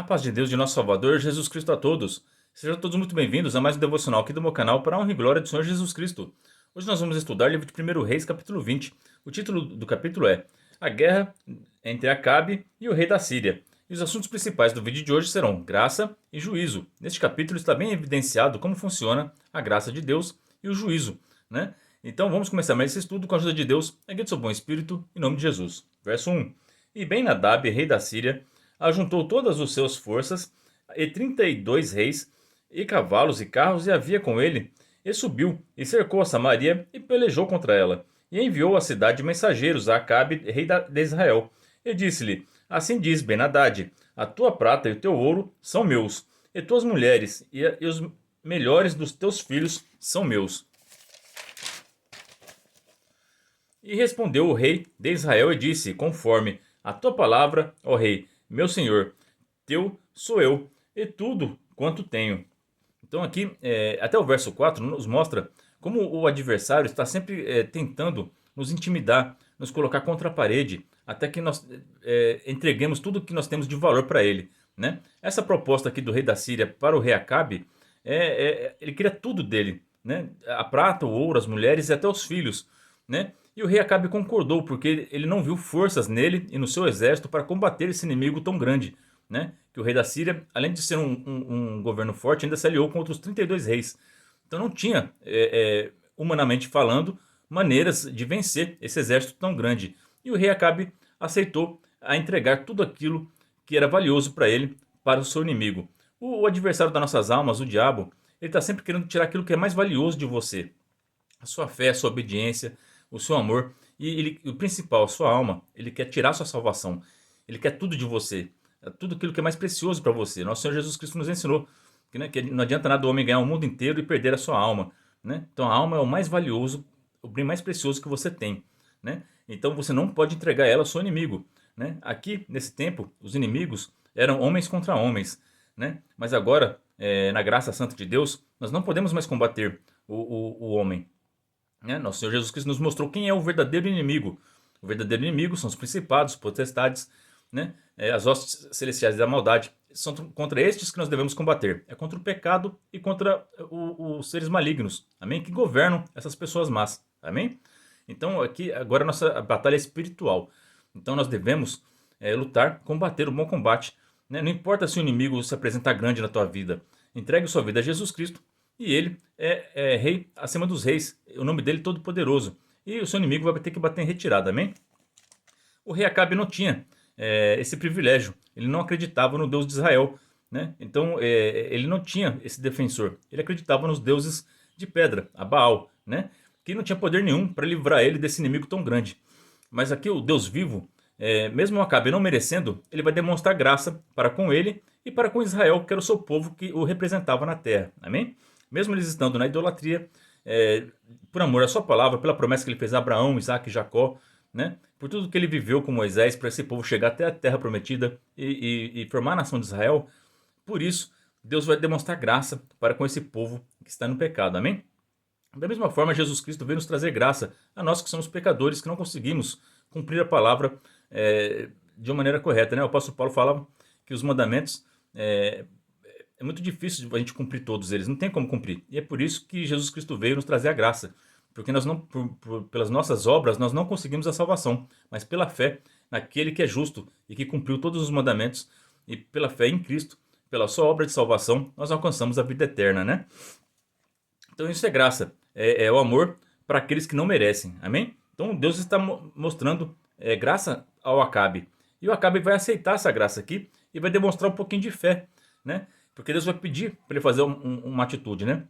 A paz de Deus de nosso Salvador, Jesus Cristo a todos. Sejam todos muito bem-vindos a mais um devocional aqui do meu canal para a honra e glória do Senhor Jesus Cristo. Hoje nós vamos estudar o livro de 1 Reis, capítulo 20. O título do capítulo é A Guerra entre Acabe e o rei da Síria. E os assuntos principais do vídeo de hoje serão graça e juízo. Neste capítulo está bem evidenciado como funciona a graça de Deus e o juízo, né? Então vamos começar mais esse estudo com a ajuda de Deus, a guia do seu bom espírito, em nome de Jesus. Verso 1. E Ben-Hadad, rei da Síria, ajuntou todas as suas forças, e 32 reis, e cavalos e carros, e havia com ele, e subiu, e cercou a Samaria, e pelejou contra ela, e enviou à cidade mensageiros a Acabe, rei de Israel, e disse-lhe, assim diz Ben-Hadad, a tua prata e o teu ouro são meus, e tuas mulheres, e os melhores dos teus filhos são meus. E respondeu o rei de Israel e disse, conforme a tua palavra, ó rei, meu senhor, teu sou eu, e tudo quanto tenho. Então aqui, até o verso 4 nos mostra como o adversário está sempre tentando nos intimidar, nos colocar contra a parede, até que nós entreguemos tudo que nós temos de valor para ele, né? Essa proposta aqui do rei da Síria para o rei Acabe, ele queria tudo dele, né? A prata, o ouro, as mulheres e até os filhos, né? E o rei Acabe concordou, porque ele não viu forças nele e no seu exército para combater esse inimigo tão grande, né? Que o rei da Síria, além de ser um governo forte, ainda se aliou com outros 32 reis. Então não tinha, humanamente falando, maneiras de vencer esse exército tão grande. E o rei Acabe aceitou a entregar tudo aquilo que era valioso para ele, para o seu inimigo. O adversário das nossas almas, o diabo, ele está sempre querendo tirar aquilo que é mais valioso de você. A sua fé, a sua obediência, o seu amor e o principal, a sua alma. Ele quer tirar a sua salvação. Ele quer tudo de você. Tudo aquilo que é mais precioso para você. Nosso Senhor Jesus Cristo nos ensinou que, né, que não adianta nada o homem ganhar o mundo inteiro e perder a sua alma, né? Então a alma é o mais valioso, o bem mais precioso que você tem, né? Então você não pode entregar ela ao seu inimigo, né? Aqui, nesse tempo, os inimigos eram homens contra homens, né? Mas agora, na graça santa de Deus, nós não podemos mais combater o homem, né? Nosso Senhor Jesus Cristo nos mostrou quem é o verdadeiro inimigo. O verdadeiro inimigo são os principados, os potestades, né? As hostes celestiais da maldade. São contra estes que nós devemos combater. É contra o pecado e contra os seres malignos, amém? Que governam essas pessoas más, amém? Então aqui agora a nossa batalha é espiritual. Então nós devemos lutar, combater o bom combate, né? Não importa se o inimigo se apresentar grande na tua vida. Entregue sua vida a Jesus Cristo e ele é rei acima dos reis. O nome dele é todo-poderoso. E o seu inimigo vai ter que bater em retirada, amém? O rei Acabe não tinha esse privilégio. Ele não acreditava no Deus de Israel, né? Então ele não tinha esse defensor. Ele acreditava nos deuses de pedra, a Baal, né? Que não tinha poder nenhum para livrar ele desse inimigo tão grande. Mas aqui o Deus vivo, mesmo o Acabe não merecendo, ele vai demonstrar graça para com ele e para com Israel, que era o seu povo que o representava na terra. Amém? Mesmo eles estando na idolatria, por amor à sua palavra, pela promessa que ele fez a Abraão, Isaac e Jacó, né? Por tudo que ele viveu com Moisés para esse povo chegar até a terra prometida e formar a nação de Israel, por isso Deus vai demonstrar graça para com esse povo que está no pecado, amém? Da mesma forma, Jesus Cristo veio nos trazer graça a nós que somos pecadores, que não conseguimos cumprir a palavra de uma maneira correta, né? O apóstolo Paulo falava que os mandamentos é muito difícil a gente cumprir todos eles, não tem como cumprir. E é por isso que Jesus Cristo veio nos trazer a graça. Porque nós não, pelas nossas obras nós não conseguimos a salvação, mas pela fé naquele que é justo e que cumpriu todos os mandamentos, e pela fé em Cristo, pela sua obra de salvação, nós alcançamos a vida eterna, né? Então isso é graça, é o amor para aqueles que não merecem, amém? Então Deus está mostrando graça ao Acabe, e o Acabe vai aceitar essa graça aqui e vai demonstrar um pouquinho de fé, né? Porque Deus vai pedir para ele fazer uma atitude, né?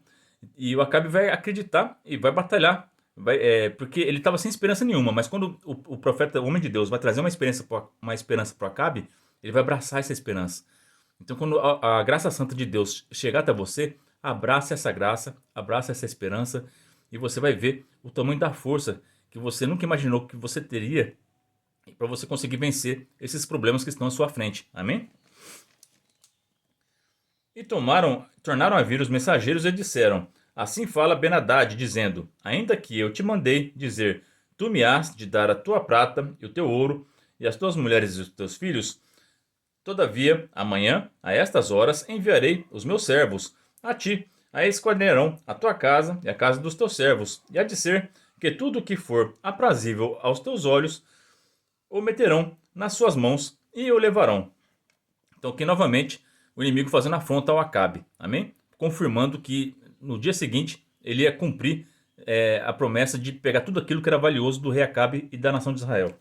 E o Acabe vai acreditar e vai batalhar. Porque ele estava sem esperança nenhuma. Mas quando o profeta, o homem de Deus, vai trazer uma esperança para o Acabe, ele vai abraçar essa esperança. Então, quando a graça santa de Deus chegar até você, abrace essa graça, abrace essa esperança, e você vai ver o tamanho da força que você nunca imaginou que você teria para você conseguir vencer esses problemas que estão à sua frente. Amém? E tornaram a vir os mensageiros e disseram, assim fala Ben-Hadad, dizendo, ainda que eu te mandei dizer, tu me has de dar a tua prata e o teu ouro, e as tuas mulheres e os teus filhos, Todavia, amanhã, a estas horas, enviarei os meus servos a ti, a esquadrarão a tua casa e a casa dos teus servos, e há de ser que tudo o que for aprazível aos teus olhos o meterão nas suas mãos e o levarão. Então aqui novamente o inimigo fazendo afronta ao Acabe, amém? Confirmando que no dia seguinte ele ia cumprir a promessa de pegar tudo aquilo que era valioso do rei Acabe e da nação de Israel.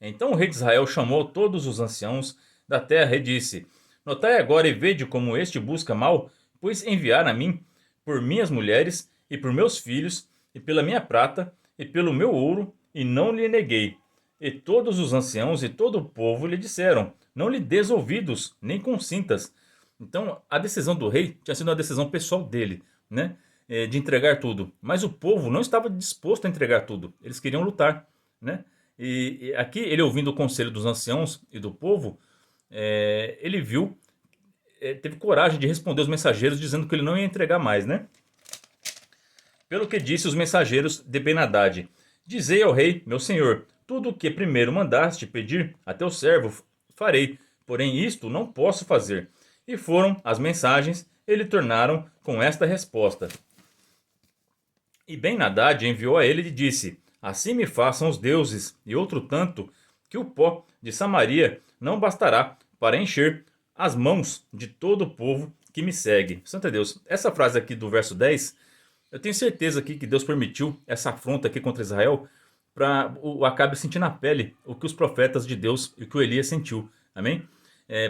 Então o rei de Israel chamou todos os anciãos da terra e disse: Notai agora e vede como este busca mal, pois enviar a mim por minhas mulheres e por meus filhos, e pela minha prata e pelo meu ouro, e não lhe neguei. E todos os anciãos e todo o povo lhe disseram: Não lhe des ouvidos, nem consintas. Então a decisão do rei tinha sido uma decisão pessoal dele, né? De entregar tudo. Mas o povo não estava disposto a entregar tudo. Eles queriam lutar, né? E aqui ele ouvindo o conselho dos anciãos e do povo, ele viu, teve coragem de responder os mensageiros dizendo que ele não ia entregar mais, né? Pelo que disse os mensageiros de Ben-Hadad: Dizei ao rei, meu senhor, tudo o que primeiro mandaste pedir a teu servo farei, porém isto não posso fazer. E foram as mensagens, e lhe tornaram com esta resposta. E Ben-Hadad enviou a ele e disse: Assim me façam os deuses, e outro tanto, que o pó de Samaria não bastará para encher as mãos de todo o povo que me segue. Santo Deus, essa frase aqui do verso 10, eu tenho certeza aqui que Deus permitiu essa afronta aqui contra Israel para o Acabe sentir na pele o que os profetas de Deus e o que o Elias sentiu. Amém?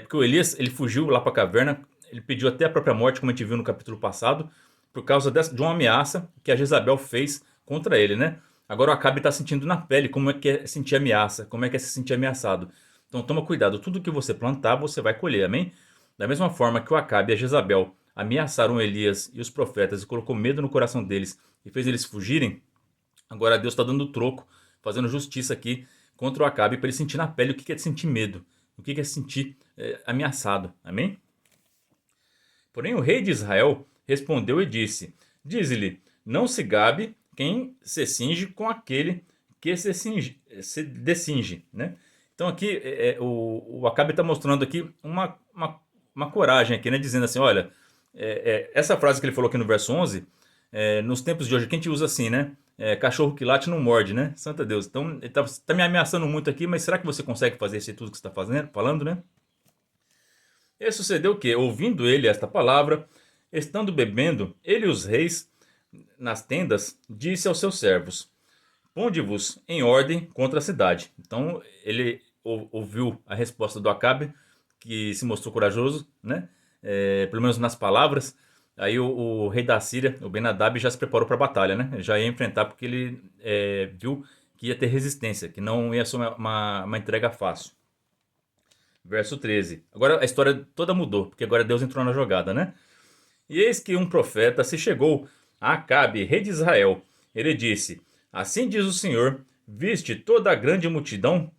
Porque o Elias ele fugiu lá para a caverna, ele pediu até a própria morte, como a gente viu no capítulo passado, por causa de uma ameaça que a Jezabel fez contra ele, né? Agora o Acabe está sentindo na pele como é que é sentir ameaça, como é que é se sentir ameaçado. Então toma cuidado, tudo que você plantar você vai colher, amém? Da mesma forma que o Acabe e a Jezabel ameaçaram Elias e os profetas e colocou medo no coração deles e fez eles fugirem, agora Deus está dando troco, fazendo justiça aqui contra o Acabe para ele sentir na pele o que é sentir medo, o que é sentir ameaçado, amém? Porém o rei de Israel respondeu e disse: Dize-lhe, não se gabe quem se cinge com aquele que se descinge, né? Então aqui o Acabe está mostrando aqui uma coragem aqui, né? Dizendo assim, olha, essa frase que ele falou aqui no verso 11, nos tempos de hoje, que a gente usa assim, né? Cachorro que late não morde, né? Santa Deus. Então ele tá me ameaçando muito aqui, mas será que você consegue fazer isso tudo que você está falando, né? E sucedeu que, ouvindo ele esta palavra, estando bebendo, ele e os reis nas tendas, disse aos seus servos: Ponde-vos em ordem contra a cidade. Então ele ouviu a resposta do Acabe, que se mostrou corajoso, né? Pelo menos nas palavras. Aí o rei da Síria, o Ben-Hadad, já se preparou para a batalha, né? Já ia enfrentar porque ele viu que ia ter resistência, que não ia ser uma entrega fácil. Verso 13. Agora a história toda mudou, porque agora Deus entrou na jogada, né? E eis que um profeta se chegou a Acabe, rei de Israel. Ele disse: Assim diz o Senhor, viste toda a grande multidão?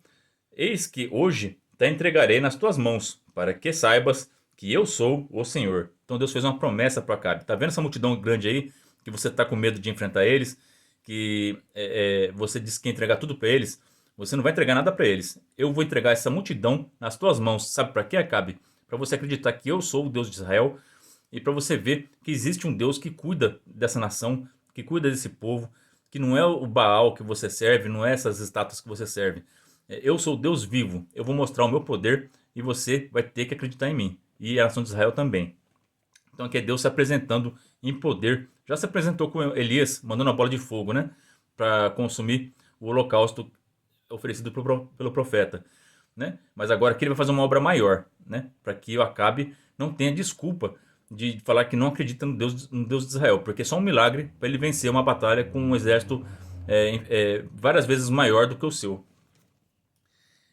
Eis que hoje te entregarei nas tuas mãos, para que saibas que eu sou o Senhor. Então Deus fez uma promessa para Acabe. Tá vendo essa multidão grande aí? Que você está com medo de enfrentar eles? Que você disse que ia entregar tudo para eles? Você não vai entregar nada para eles. Eu vou entregar essa multidão nas tuas mãos. Sabe para que, Acabe? Para você acreditar que eu sou o Deus de Israel e para você ver que existe um Deus que cuida dessa nação, que cuida desse povo, que não é o Baal que você serve, não é essas estátuas que você serve. Eu sou o Deus vivo, eu vou mostrar o meu poder e você vai ter que acreditar em mim. E a nação de Israel também. Então aqui é Deus se apresentando em poder. Já se apresentou com Elias, mandando a bola de fogo, né? Para consumir o holocausto oferecido pelo profeta, né? Mas agora aqui ele vai fazer uma obra maior, né? Para que o Acabe não tenha desculpa de falar que não acredita no Deus de Israel, porque é só um milagre para ele vencer uma batalha com um exército várias vezes maior do que o seu.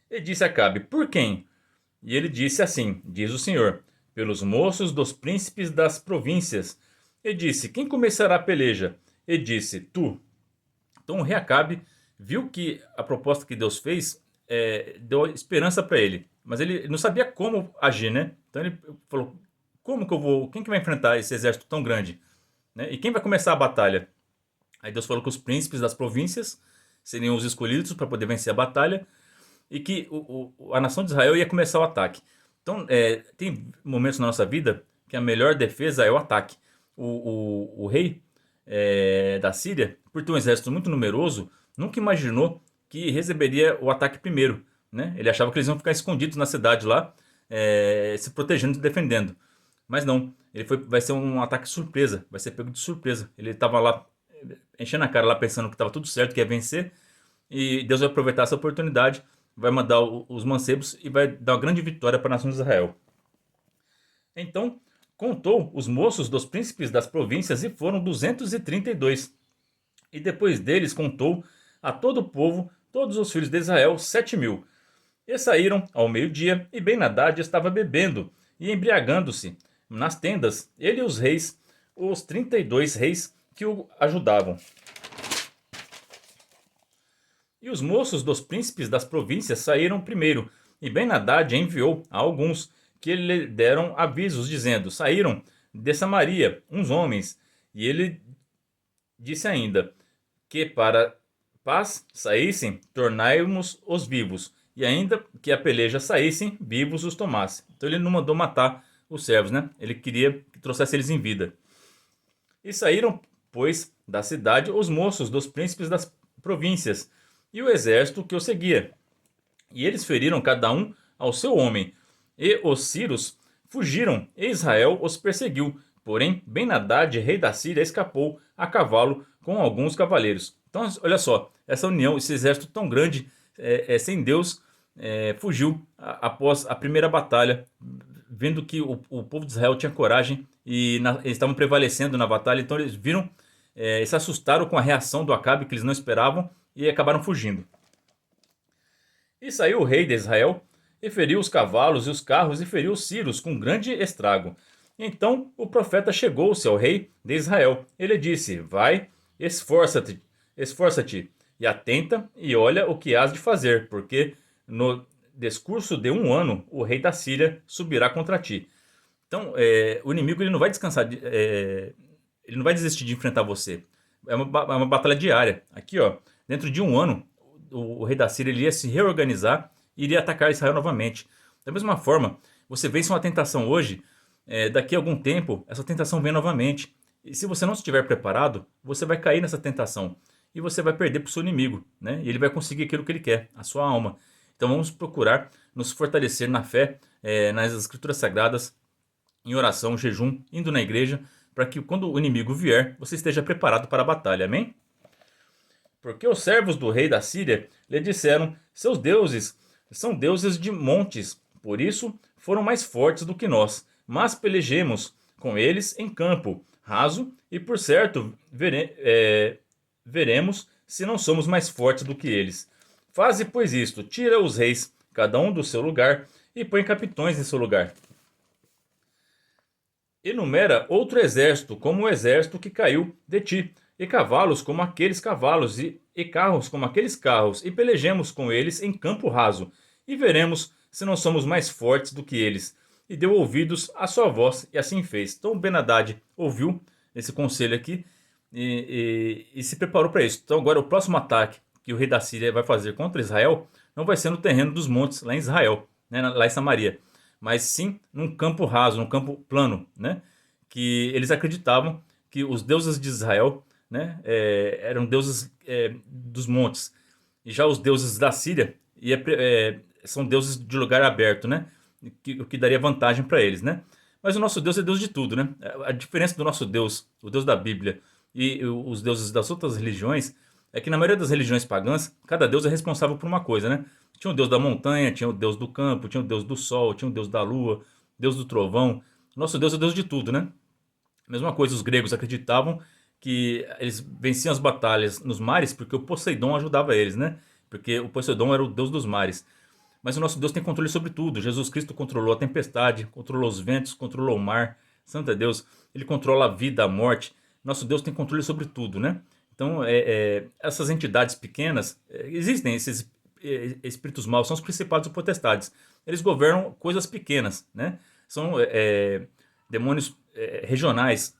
E disse a Acabe: Por quem? E ele disse assim: Diz o Senhor, pelos moços dos príncipes das províncias. E disse: Quem começará a peleja? E disse: Tu. Então o rei Acabe viu que a proposta que Deus fez deu esperança para ele, mas ele não sabia como agir, né? Então ele falou: Como que eu vou? Quem que vai enfrentar esse exército tão grande? Né? E quem vai começar a batalha? Aí Deus falou que os príncipes das províncias seriam os escolhidos para poder vencer a batalha. e que a nação de Israel ia começar o ataque. Então, tem momentos na nossa vida que a melhor defesa é o ataque. O rei da Síria, por ter um exército muito numeroso, nunca imaginou que receberia o ataque primeiro, né? Ele achava que eles iam ficar escondidos na cidade lá, se protegendo e defendendo. Mas não, vai ser um ataque surpresa, vai ser pego de surpresa. Ele estava lá enchendo a cara lá pensando que estava tudo certo, que ia vencer, e Deus vai aproveitar essa oportunidade, vai mandar os mancebos e vai dar uma grande vitória para a nação de Israel. Então, contou os moços dos príncipes das províncias e foram 232. E depois deles contou a todo o povo, todos os filhos de Israel, 7.000. E saíram ao meio-dia, e Ben-Hadad estava bebendo e embriagando-se nas tendas, ele e os reis, os 32 reis que o ajudavam. E os moços dos príncipes das províncias saíram primeiro, e Ben-Hadad enviou a alguns que lhe deram avisos, dizendo: saíram de Samaria uns homens. E ele disse ainda: que para paz saíssem, tornai-nos os vivos, e ainda que a peleja saíssem, vivos os tomasse. Então ele não mandou matar os servos, né? Ele queria que trouxesse eles em vida. E saíram, pois, da cidade os moços dos príncipes das províncias, e o exército que o seguia. E eles feriram cada um ao seu homem. E os sírios fugiram, e Israel os perseguiu. Porém, Ben-Hadad, rei da Síria, escapou a cavalo com alguns cavaleiros. Então, olha só, essa união, esse exército tão grande, sem Deus, fugiu após a primeira batalha, vendo que o povo de Israel tinha coragem e eles estavam prevalecendo na batalha. Então eles viram, se assustaram com a reação do Acabe, que eles não esperavam, e acabaram fugindo. E saiu o rei de Israel, e feriu os cavalos e os carros, e feriu os sírios com grande estrago. Então o profeta chegou-se ao rei de Israel. Ele disse: vai, esforça-te, esforça-te, e atenta, e olha o que has de fazer, porque no discurso de 1 ano o rei da Síria subirá contra ti. Então, o inimigo ele não vai descansar, ele não vai desistir de enfrentar você. É uma batalha diária. Aqui, ó, dentro de 1 ano, o rei da Síria ele ia se reorganizar e iria atacar Israel novamente. Da mesma forma, você vence uma tentação hoje, daqui a algum tempo, essa tentação vem novamente. E se você não estiver preparado, você vai cair nessa tentação. E você vai perder para o seu inimigo, né? E ele vai conseguir aquilo que ele quer, a sua alma. Então vamos procurar nos fortalecer na fé, nas escrituras sagradas, em oração, jejum, indo na igreja, para que quando o inimigo vier, você esteja preparado para a batalha. Amém? Porque os servos do rei da Síria lhe disseram: seus deuses são deuses de montes, por isso foram mais fortes do que nós. Mas pelejemos com eles em campo raso, e por certo veremos se não somos mais fortes do que eles. Faze, pois, isto: tira os reis, cada um do seu lugar, e põe capitões em seu lugar. Enumera outro exército como o exército que caiu de ti, e cavalos como aqueles cavalos, e carros como aqueles carros, e pelejemos com eles em campo raso, e veremos se não somos mais fortes do que eles. E deu ouvidos à sua voz, e assim fez. Então Ben-Hadad ouviu esse conselho aqui e se preparou para isso. Então agora o próximo ataque que o rei da Síria vai fazer contra Israel não vai ser no terreno dos montes, lá em Israel, né, lá em Samaria, mas sim num campo raso, num campo plano, né, que eles acreditavam que os deuses de Israel, né, eram deuses dos montes, e já os deuses da Síria são deuses de lugar aberto, né, o que daria vantagem para eles, né. Mas o nosso Deus é Deus de tudo, né? A diferença do nosso Deus, o Deus da Bíblia, e os deuses das outras religiões, é que na maioria das religiões pagãs, cada deus é responsável por uma coisa, né? Tinha o deus da montanha, tinha o deus do campo, tinha o deus do sol, tinha o deus da lua, deus do trovão. Nosso Deus é Deus de tudo, né? Mesma coisa, os gregos acreditavam que eles venciam as batalhas nos mares porque o Poseidon ajudava eles, né? Porque o Poseidon era o deus dos mares. Mas o nosso Deus tem controle sobre tudo. Jesus Cristo controlou a tempestade, controlou os ventos, controlou o mar. Santo é Deus, ele controla a vida, a morte. Nosso Deus tem controle sobre tudo, né? Então, essas entidades pequenas, existem esses espíritos maus, são os principados e potestades. Eles governam coisas pequenas, né? São demônios regionais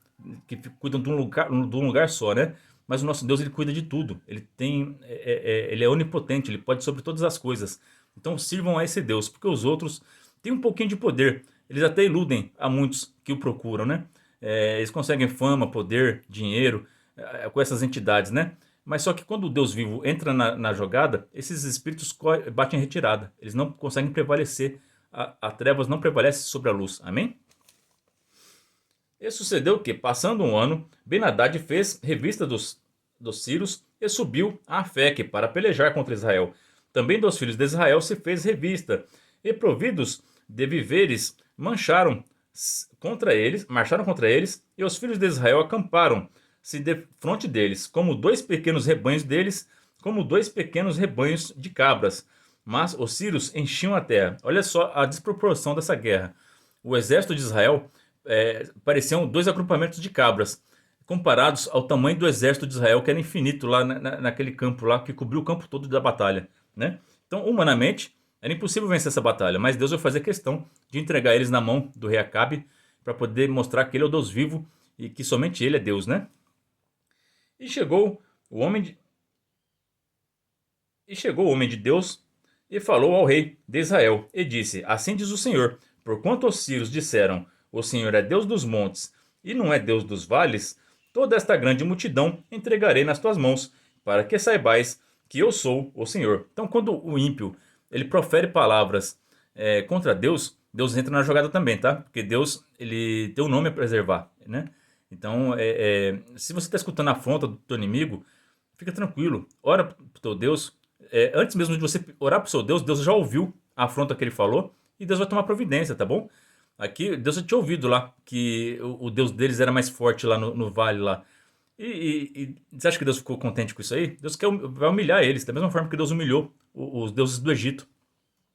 que cuidam de um lugar só, né? Mas o nosso Deus, ele cuida de tudo. Ele é onipotente, ele pode sobre todas as coisas. Então sirvam a esse Deus, porque os outros têm um pouquinho de poder. Eles até iludem a muitos que o procuram, né? Eles conseguem fama, poder, dinheiro com essas entidades, né? Mas só que quando o Deus vivo entra na jogada, esses espíritos batem em retirada. Eles não conseguem prevalecer. A trevas não prevalece sobre a luz. Amém? E sucedeu que, passando um ano, Ben-Hadad fez revista dos sírios e subiu a Afeque para pelejar contra Israel. Também dos filhos de Israel se fez revista, e providos de víveres marcharam contra eles, e os filhos de Israel acamparam-se defronte deles, como dois pequenos rebanhos deles, como dois pequenos rebanhos de cabras. Mas os sírios enchiam a terra. Olha só a desproporção dessa guerra. O exército de Israel pareciam dois agrupamentos de cabras, comparados ao tamanho do exército de Israel, que era infinito lá naquele campo lá, que cobriu o campo todo da batalha, né? Então, humanamente, era impossível vencer essa batalha, mas Deus vai fazer questão de entregar eles na mão do rei Acabe, para poder mostrar que ele é o Deus vivo e que somente ele é Deus, né? E chegou o homem de Deus e falou ao rei de Israel, e disse: Assim diz o Senhor, porquanto os sírios disseram: O Senhor é Deus dos montes e não é Deus dos vales, toda esta grande multidão entregarei nas tuas mãos, para que saibais que eu sou o Senhor. Então, quando o ímpio ele profere palavras contra Deus, Deus entra na jogada também, tá? Porque Deus ele tem um nome a preservar, né? Então, se você está escutando a afronta do teu inimigo, fica tranquilo, ora para o teu Deus. Antes mesmo de você orar para o seu Deus, Deus já ouviu a afronta que ele falou e Deus vai tomar providência, tá bom? Aqui, Deus já tinha ouvido lá que o Deus deles era mais forte lá no vale lá. E você acha que Deus ficou contente com isso aí? Deus vai humilhar eles, da mesma forma que Deus humilhou os deuses do Egito,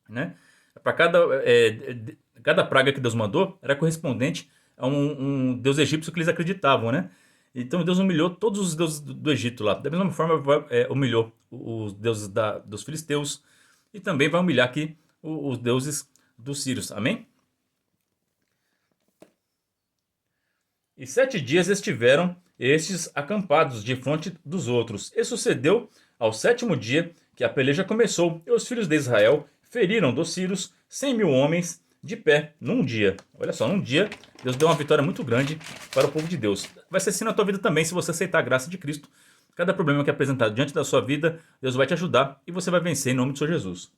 né? Para cada praga que Deus mandou, era correspondente a um deus egípcio que eles acreditavam, né? Então Deus humilhou todos os deuses do Egito lá. Da mesma forma, humilhou os deuses dos filisteus e também vai humilhar aqui os deuses dos sírios. Amém? E 7 dias estiveram estes acampados de frente dos outros. E sucedeu ao 7º dia que a peleja começou, e os filhos de Israel feriram dos sírios 100.000 homens de pé num dia. Olha só, num dia Deus deu uma vitória muito grande para o povo de Deus. Vai ser assim na tua vida também, se você aceitar a graça de Cristo. Cada problema que é apresentado diante da sua vida, Deus vai te ajudar e você vai vencer em nome de Senhor Jesus.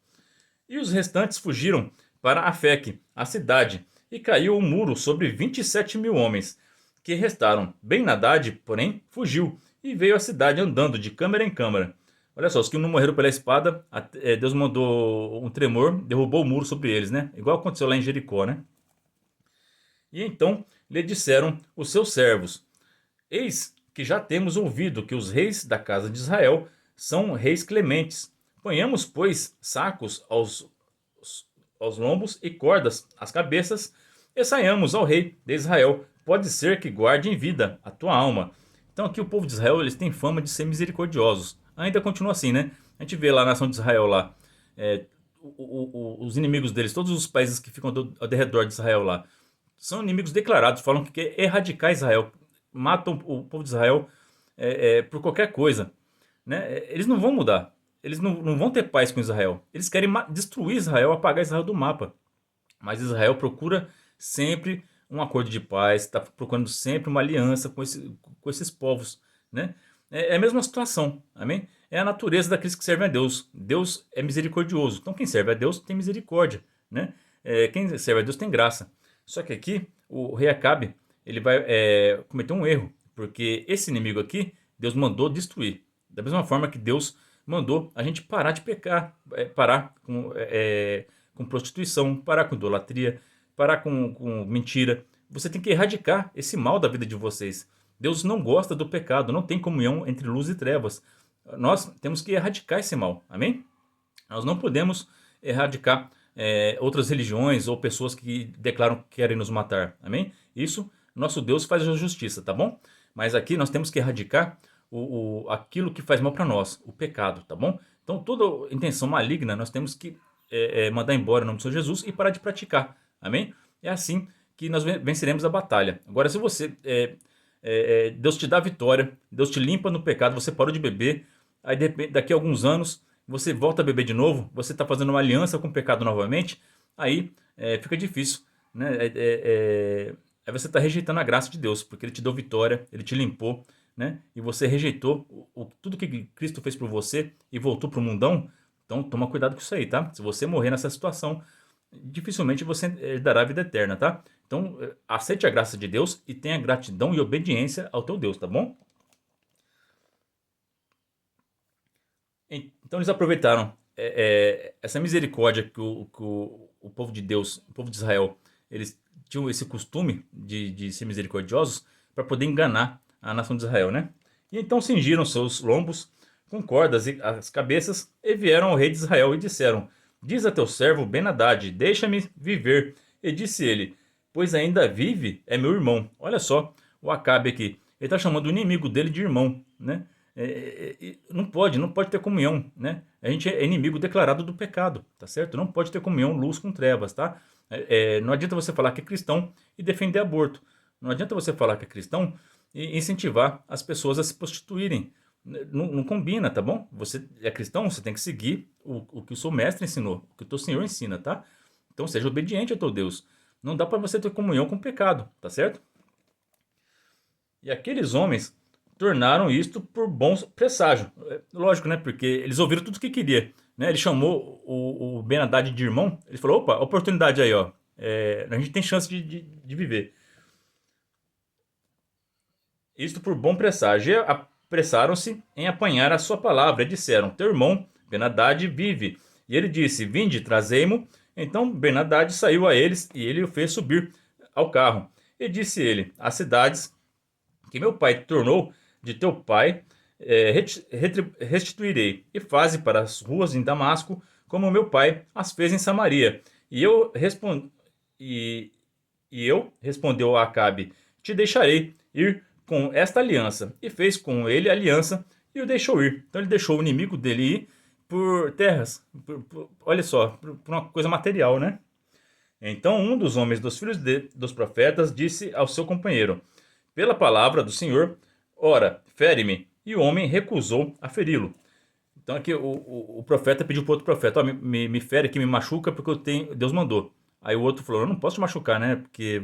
E os restantes fugiram para Afeque, a cidade, e caiu um muro sobre 27.000 homens que restaram. Ben-Hadad, porém, fugiu e veio à cidade andando de câmara em câmara. Olha só, os que não morreram pela espada, Deus mandou um tremor, derrubou o muro sobre eles, né? Igual aconteceu lá em Jericó, né? E então lhe disseram os seus servos: Eis que já temos ouvido que os reis da casa de Israel são reis clementes. Ponhamos, pois, sacos aos lombos e cordas às cabeças, e saiamos ao rei de Israel. Pode ser que guarde em vida a tua alma. Então aqui o povo de Israel, eles têm fama de ser misericordiosos. Ainda continua assim, né? A gente vê lá na nação de Israel lá, os inimigos deles, todos os países que ficam ao redor de Israel lá, são inimigos declarados, falam que quer erradicar Israel, matam o povo de Israel por qualquer coisa, né? Eles não vão mudar, eles não vão ter paz com Israel, eles querem destruir Israel, apagar Israel do mapa. Mas Israel procura sempre um acordo de paz, está procurando sempre uma aliança com esses povos, né? É a mesma situação, amém? É a natureza daqueles que servem a Deus. Deus é misericordioso, então quem serve a Deus tem misericórdia, né? Quem serve a Deus tem graça. Só que aqui o rei Acabe ele vai cometer um erro, porque esse inimigo aqui Deus mandou destruir. Da mesma forma que Deus mandou a gente parar de pecar, parar com prostituição, parar com idolatria, parar com mentira. Você tem que erradicar esse mal da vida de vocês. Deus não gosta do pecado, não tem comunhão entre luz e trevas. Nós temos que erradicar esse mal, amém? Nós não podemos erradicar outras religiões ou pessoas que declaram que querem nos matar, amém? Isso, nosso Deus faz a justiça, tá bom? Mas aqui nós temos que erradicar aquilo que faz mal para nós, o pecado, tá bom? Então toda intenção maligna nós temos que mandar embora em nome do Senhor Jesus e parar de praticar, amém? É assim que nós venceremos a batalha. Agora, se você Deus te dá a vitória, Deus te limpa no pecado, você parou de beber, aí daqui a alguns anos você volta a beber de novo, você está fazendo uma aliança com o pecado novamente, aí fica difícil, né? Aí você está rejeitando a graça de Deus, porque Ele te deu vitória, Ele te limpou, né? E você rejeitou tudo que Cristo fez por você e voltou para o mundão. Então toma cuidado com isso aí, tá? Se você morrer nessa situação, dificilmente você dará a vida eterna, tá? Então aceite a graça de Deus e tenha gratidão e obediência ao teu Deus, tá bom? Então eles aproveitaram essa misericórdia que o povo de Deus, o povo de Israel, eles tinham esse costume de ser misericordiosos para poder enganar a nação de Israel, né? E então cingiram seus lombos com cordas e as cabeças e vieram ao rei de Israel e disseram: Diz a teu servo Ben-Hadad, deixa-me viver. E disse ele: Pois ainda vive, é meu irmão. Olha só, o Acabe aqui, ele está chamando o inimigo dele de irmão, né? Não pode ter comunhão, né? A gente é inimigo declarado do pecado, tá certo? Não pode ter comunhão luz com trevas, tá? Não adianta você falar que é cristão e defender aborto. Não adianta você falar que é cristão e incentivar as pessoas a se prostituírem. Não combina, tá bom? Você é cristão, você tem que seguir o que o seu mestre ensinou, o que o teu Senhor ensina, tá? Então seja obediente ao teu Deus. Não dá para você ter comunhão com o pecado, tá certo? E aqueles homens tornaram isto por bom presságio. Lógico, né? Porque eles ouviram tudo o que queria. Né? Ele chamou o Ben-Hadad de irmão. Ele falou: opa, oportunidade aí, ó. A gente tem chance de viver. Isto por bom presságio. E apressaram-se em apanhar a sua palavra. E disseram: teu irmão Ben-Hadad vive. E ele disse: vinde, trazei-mo. Então Ben-Hadad saiu a eles e ele o fez subir ao carro. E disse ele: as cidades que meu pai tornou de teu pai, restituirei, e faze para as ruas em Damasco, como meu pai as fez em Samaria. E, e eu respondeu a Acabe: te deixarei ir com esta aliança. E fez com ele aliança e o deixou ir. Então ele deixou o inimigo dele ir por terras, olha só, por uma coisa material, né? Então um dos homens dos filhos dos profetas disse ao seu companheiro: pela palavra do Senhor, ora, fere-me. E o homem recusou a feri-lo. Então aqui o profeta pediu para outro profeta: me fere aqui, me machuca, porque Deus mandou. Aí o outro falou: eu não posso te machucar, né? Porque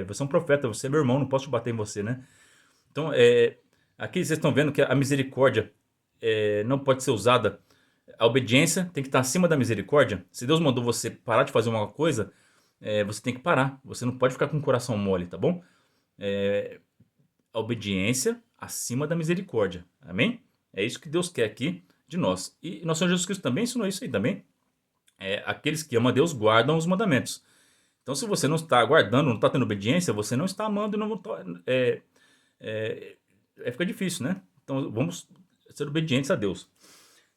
você é um profeta, você é meu irmão, não posso te bater em você, né? Então aqui vocês estão vendo que a misericórdia não pode ser usada. A obediência tem que estar acima da misericórdia. Se Deus mandou você parar de fazer uma coisa, você tem que parar. Você não pode ficar com o coração mole, tá bom? A obediência acima da misericórdia. Amém? É isso que Deus quer aqui de nós. E nosso Senhor Jesus Cristo também ensinou isso aí também. Aqueles que amam a Deus guardam os mandamentos. Então, se você não está guardando, não está tendo obediência, você não está amando e não está. Fica difícil, né? Então, vamos ser obedientes a Deus.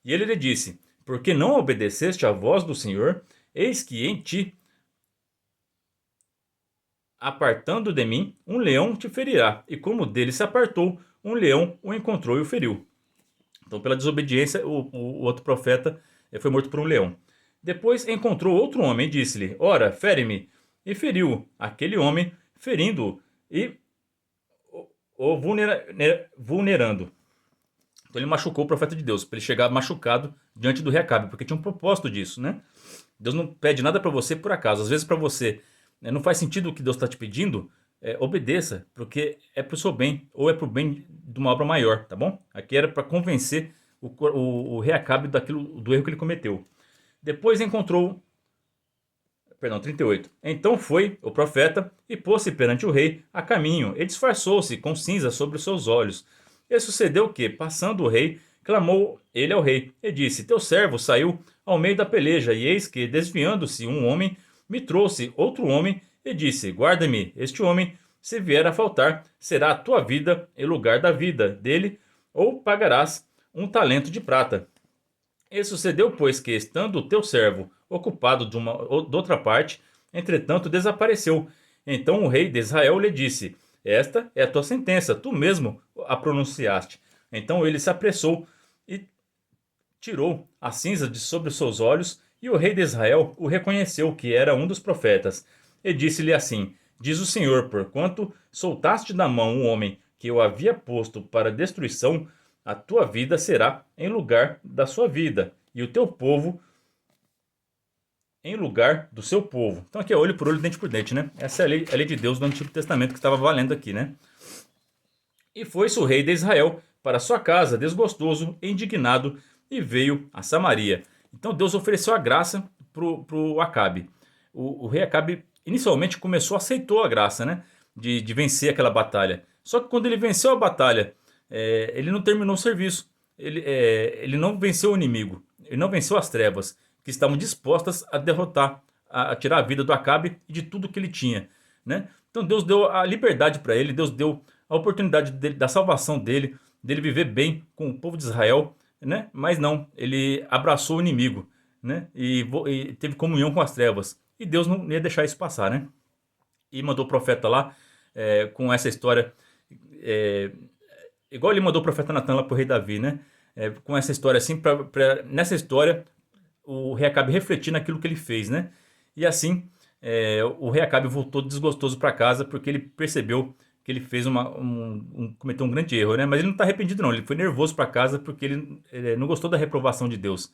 E ele lhe disse: porque não obedeceste à voz do Senhor, eis que em ti, apartando de mim, um leão te ferirá. E como dele se apartou, um leão o encontrou e o feriu. Então, pela desobediência, o outro profeta foi morto por um leão. Depois encontrou outro homem e disse-lhe: ora, fere-me. E feriu aquele homem, ferindo-o e o vulnerando. Então ele machucou o profeta de Deus, para ele chegar machucado diante do rei Acabe, porque tinha um propósito disso, né? Deus não pede nada para você por acaso. Às vezes para você não faz sentido o que Deus está te pedindo, obedeça, porque é para o seu bem, ou é para o bem de uma obra maior, tá bom? Aqui era para convencer o rei Acabe do erro que ele cometeu. Depois encontrou, perdão, 38. Então foi o profeta e pôs-se perante o rei a caminho, e disfarçou-se com cinza sobre os seus olhos. E sucedeu que, passando o rei, clamou ele ao rei, e disse: teu servo saiu ao meio da peleja, e eis que, desviando-se um homem, me trouxe outro homem, e disse: guarda-me este homem, se vier a faltar, será a tua vida em lugar da vida dele, ou pagarás um talento de prata. E sucedeu, pois, que, estando o teu servo ocupado de outra parte, entretanto desapareceu. Então o rei de Israel lhe disse: esta é a tua sentença, tu mesmo a pronunciaste. Então ele se apressou e tirou a cinza de sobre os seus olhos, e o rei de Israel o reconheceu que era um dos profetas. E disse-lhe assim: diz o Senhor, porquanto soltaste da mão um homem que eu havia posto para destruição, a tua vida será em lugar da sua vida, e o teu povo em lugar do seu povo. Então aqui é olho por olho, dente por dente, né? Essa é a lei de Deus do Antigo Testamento que estava valendo aqui, né? E foi-se o rei de Israel para sua casa, desgostoso e indignado, e veio a Samaria. Então Deus ofereceu a graça pro Acabe. O rei Acabe inicialmente aceitou a graça, né? De vencer aquela batalha. Só que quando ele venceu a batalha, ele não terminou o serviço. Ele não venceu o inimigo. Ele não venceu as trevas, que estavam dispostas a derrotar, a tirar a vida do Acabe e de tudo que ele tinha, né? Então Deus deu a liberdade para ele, Deus deu a oportunidade da salvação dele viver bem com o povo de Israel, né? Mas não, ele abraçou o inimigo, né? E teve comunhão com as trevas. E Deus não ia deixar isso passar, né? E mandou o profeta lá com essa história, é, igual ele mandou o profeta Natan lá pro rei Davi, né? Com essa história assim, nessa história o rei Acabe refletir naquilo que ele fez, né? E assim, o rei Acabe voltou desgostoso para casa porque ele percebeu que ele fez cometeu um grande erro, né? Mas ele não está arrependido não, ele foi nervoso para casa porque ele não gostou da reprovação de Deus,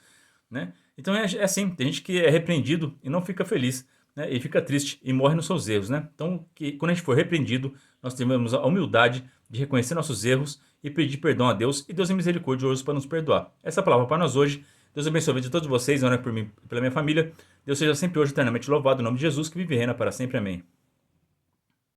né? Então é assim, tem gente que é repreendido e não fica feliz, né? E fica triste e morre nos seus erros, né? Então, quando a gente for repreendido, nós temos a humildade de reconhecer nossos erros e pedir perdão a Deus, e Deus é misericordioso para nos perdoar. Essa é a palavra para nós hoje. Deus abençoe a vida de todos vocês, ora por mim e pela minha família. Deus seja sempre hoje eternamente louvado, em nome de Jesus, que vive e reina para sempre. Amém.